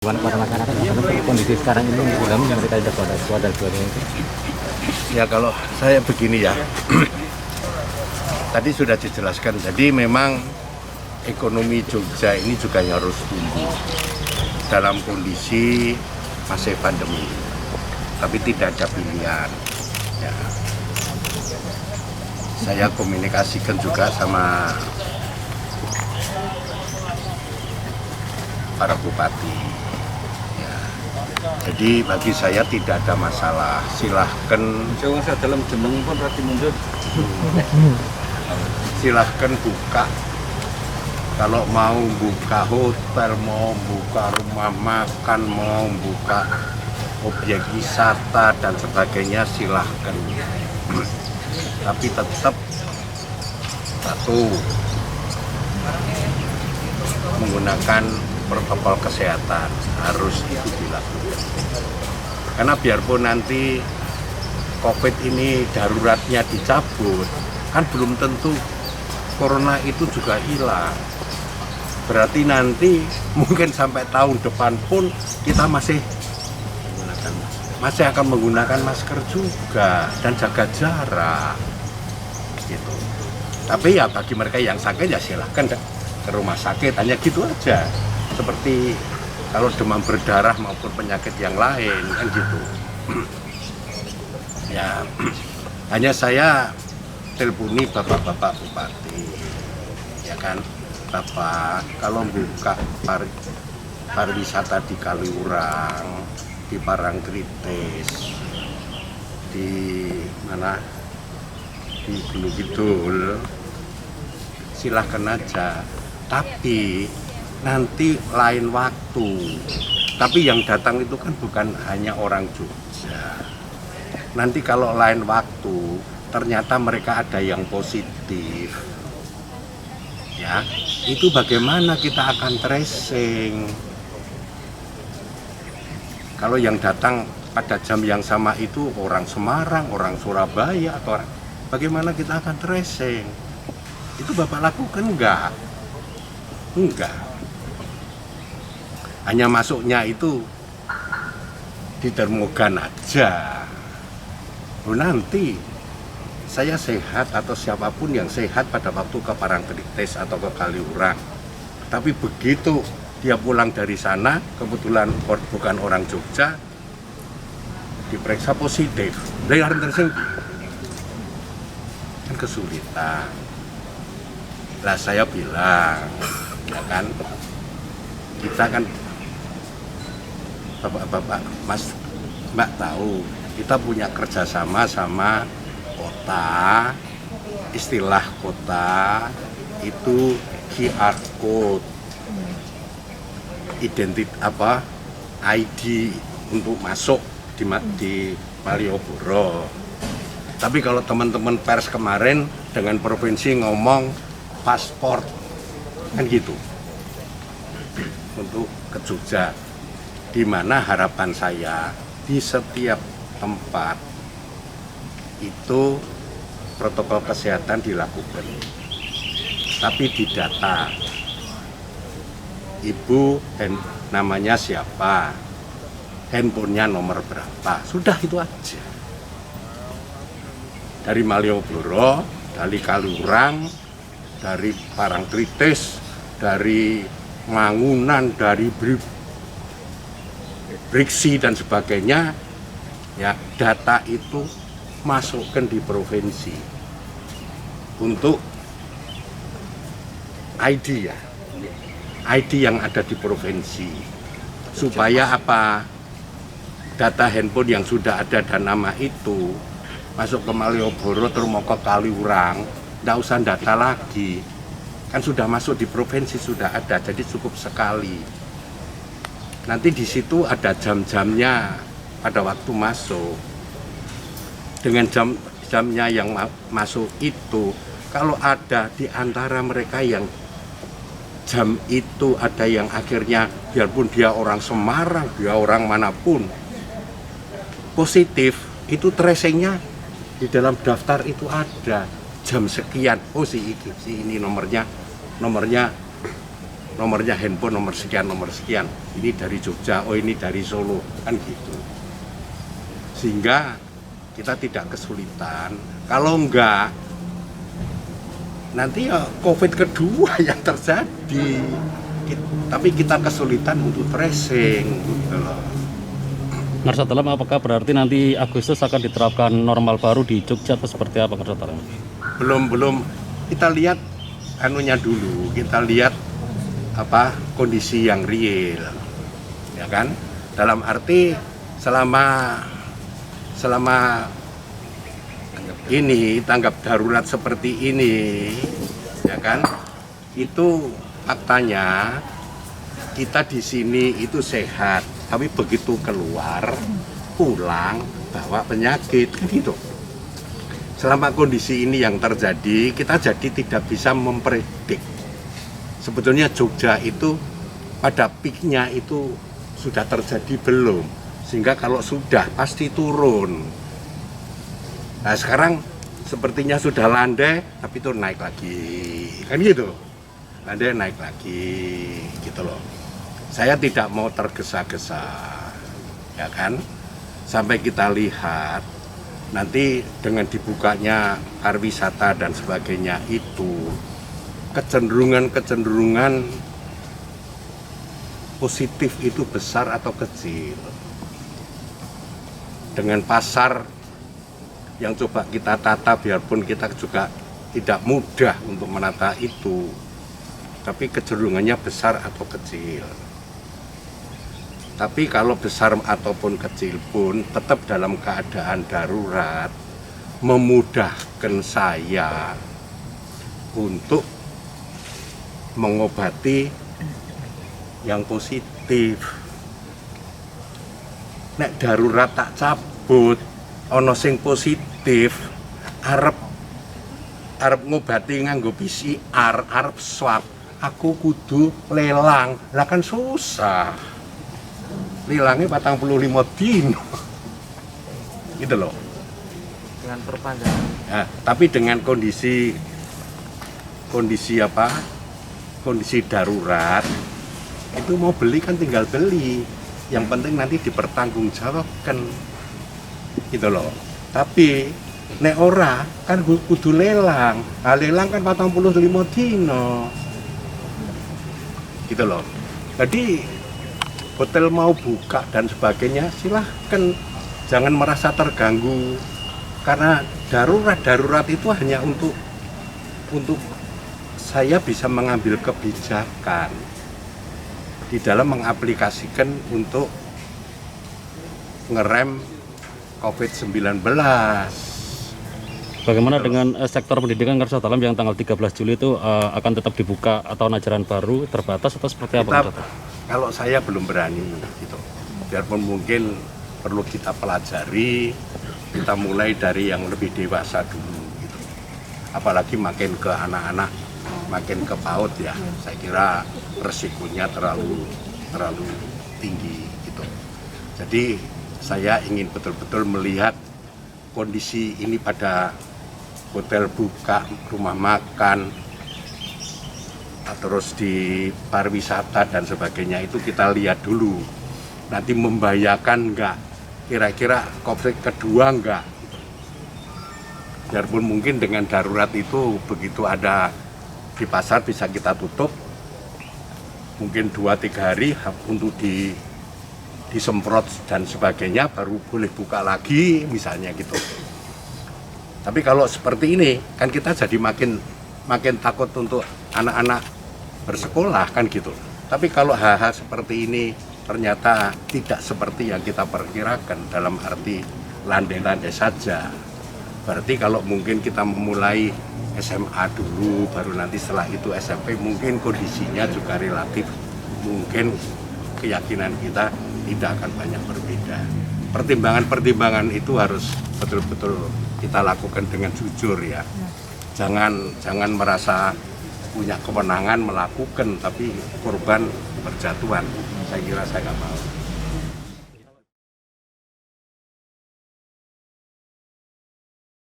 Gimana pada masyarakat maksudnya kondisi sekarang ini dalam mereka ada pada dan sebagainya itu? Ya kalau saya begini ya, tadi sudah dijelaskan. Jadi memang ekonomi Jogja ini juga harus tumbuh dalam kondisi masih pandemi, tapi tidak ada pilihan. Ya. Saya komunikasikan juga sama para bupati. Ya. Jadi bagi saya tidak ada masalah. Silahkan. Dalam jeneng pun rati mundur. Silahkan buka. Kalau mau buka hotel, mau buka rumah makan, mau buka objek wisata dan sebagainya, silahkan. Tapi tetap satu, menggunakan protokol kesehatan harus itu dilakukan. Karena biarpun nanti COVID ini daruratnya dicabut, kan belum tentu corona itu juga hilang. Berarti nanti mungkin sampai tahun depan pun kita masih akan menggunakan masker juga dan jaga jarak gitu. Tapi ya bagi mereka yang sakit ya silahkan ke rumah sakit, hanya gitu aja. Seperti kalau demam berdarah maupun penyakit yang lain kan gitu. Ya hanya saya telponi bapak-bapak bupati, ya kan. Bapak, kalau buka pariwisata di Kaliurang, di Parangtritis, di mana, di Gunung Kidul, silahkan aja. Tapi nanti lain waktu. Tapi yang datang itu kan bukan hanya orang Jogja. Nanti kalau lain waktu, ternyata mereka ada yang positif. Ya, itu bagaimana kita akan tracing? Kalau yang datang pada jam yang sama itu orang Semarang, orang Surabaya, atau bagaimana kita akan tracing? Itu Bapak lakukan enggak? Enggak. Hanya masuknya itu di termogan aja. Nanti saya sehat atau siapapun yang sehat pada waktu ke Parangtritis atau ke Kaliurang. Tapi begitu dia pulang dari sana, kebetulan bukan orang Jogja, diperiksa positif. Dari hari tersebut kan kesulitan. Lah saya bilang, ya kan, kita kan bapak-bapak, mas, mbak tahu, kita punya kerjasama sama kota. Istilah kota itu QR code, ID untuk masuk di Malioboro. Tapi kalau teman-teman pers kemarin dengan provinsi ngomong paspor kan gitu untuk ke Jogja, di mana harapan saya di setiap tempat itu protokol kesehatan dilakukan, tapi di data ibu namanya siapa, handphonenya nomor berapa, sudah itu aja. Dari Malioboro, dari Kaliurang, dari Parangtritis, dari Mangunan, dari Briksi dan sebagainya, ya data itu masukkan di provinsi untuk ID ya, ID yang ada di provinsi, supaya apa, data handphone yang sudah ada dan nama itu masuk ke Malioboro terus mau ke Kaliurang, nggak usah data lagi, kan sudah masuk di provinsi, sudah ada, jadi cukup sekali. Nanti di situ ada jam-jamnya pada waktu masuk. Dengan jamnya yang masuk itu, kalau ada di antara mereka yang jam itu ada yang akhirnya biarpun dia orang Semarang, dia orang manapun positif, itu tracingnya di dalam daftar itu ada jam sekian. Oh si ini nomornya nomornya handphone nomor sekian, ini dari Jogja, oh ini dari Solo, kan gitu. Sehingga kita tidak kesulitan. Kalau enggak, nanti ya COVID kedua yang terjadi. Tapi kita kesulitan untuk tracing gitu loh. Ngarsa Dalam, apakah berarti nanti Agustus akan diterapkan normal baru di Jogja atau seperti apa Ngarsa Dalam? Belum kita lihat anunya dulu, kita lihat apa kondisi yang real, ya kan? Dalam arti selama ini tanggap darurat seperti ini, ya kan? Itu faktanya kita di sini itu sehat, tapi begitu keluar pulang bawa penyakit, kan gitu. Selama kondisi ini yang terjadi, kita jadi tidak bisa mempredik. Sebetulnya Jogja itu pada peaknya itu sudah terjadi belum, sehingga kalau sudah pasti turun. Nah sekarang sepertinya sudah landai, tapi itu naik lagi, kan gitu. Landai naik lagi, gitu loh. Saya tidak mau tergesa-gesa, ya kan? Sampai kita lihat nanti dengan dibukanya pariwisata dan sebagainya itu kecenderungan positif itu besar atau kecil. Dengan pasar yang coba kita tata, biarpun kita juga tidak mudah untuk menata itu, tapi kecenderungannya besar atau kecil. Tapi kalau besar ataupun kecil pun tetap dalam keadaan darurat, memudahkan saya untuk mengobati yang positif. Nek darurat tak cabut, ono sing positif, arep ngobati nganggo PCR, arep swab, aku kudu lelang, lah kan susah. Lilangnya 45 dino, gitu loh. Dengan perpanjangan. Nah, tapi dengan kondisi apa? Kondisi darurat, itu mau beli kan tinggal beli. Yang penting nanti dipertanggungjawabkan, gitu loh. Tapi nek ora kan kudu lelang. Nah, lelang kan 45 dino, gitu loh. Jadi hotel mau buka dan sebagainya silahkan, jangan merasa terganggu, karena darurat itu hanya untuk saya bisa mengambil kebijakan di dalam mengaplikasikan untuk ngerem COVID-19. Bagaimana dengan sektor pendidikan Ngarsa Dalam yang tanggal 13 Juli itu akan tetap dibuka atau ajaran baru terbatas atau seperti apa Ngarsa Dalam? Kalau saya belum berani gitu, biarpun mungkin perlu kita pelajari, kita mulai dari yang lebih dewasa dulu gitu. Apalagi makin ke anak-anak, makin ke PAUD ya, saya kira resikonya terlalu tinggi gitu. Jadi saya ingin betul-betul melihat kondisi ini pada hotel buka, rumah makan, terus di pariwisata dan sebagainya itu kita lihat dulu. Nanti membahayakan enggak? Kira-kira COVID kedua enggak? Biarpun mungkin dengan darurat itu begitu ada di pasar bisa kita tutup. Mungkin 2-3 hari untuk disemprot dan sebagainya baru boleh buka lagi misalnya gitu. Tapi kalau seperti ini kan kita jadi makin takut untuk anak-anak bersekolah kan gitu. Tapi kalau hal-hal seperti ini ternyata tidak seperti yang kita perkirakan, dalam arti landai-landai saja. Berarti kalau mungkin kita memulai SMA dulu, baru nanti setelah itu SMP, mungkin kondisinya juga relatif, mungkin keyakinan kita tidak akan banyak berbeda. Pertimbangan-pertimbangan itu harus betul-betul kita lakukan dengan jujur ya. Jangan merasa punya kewenangan melakukan, tapi korban berjatuhan. Saya kira saya nggak mau.